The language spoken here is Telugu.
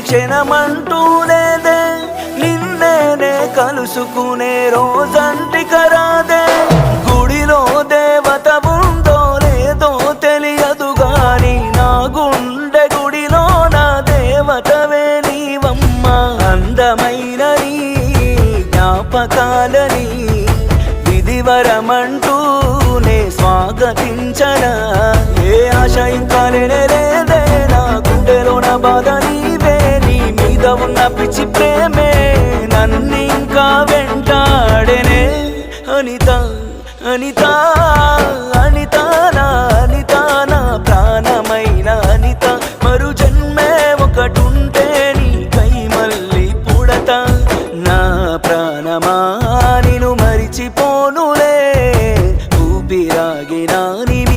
క్షణమంటూ లేదే నిన్నేనే కలుసుకునే రోజంటి కరాదే గుడిలో దేవత ఉందో లేదో తెలియదు గాని నా గుండె గుడిలో నా దేవతవే నీవమ్మ అందమైన నీ జ్ఞాపకాలని విధివరమంటూనే స్వాగతించనా ఏ ఆశ ఇంకా లేదే నా గుండెలోన బాధ నీవే నీ మీద ఉన్న పిచ్చి ప్రేమే నన్నింకా వెంటాడెనే అనిత అనిత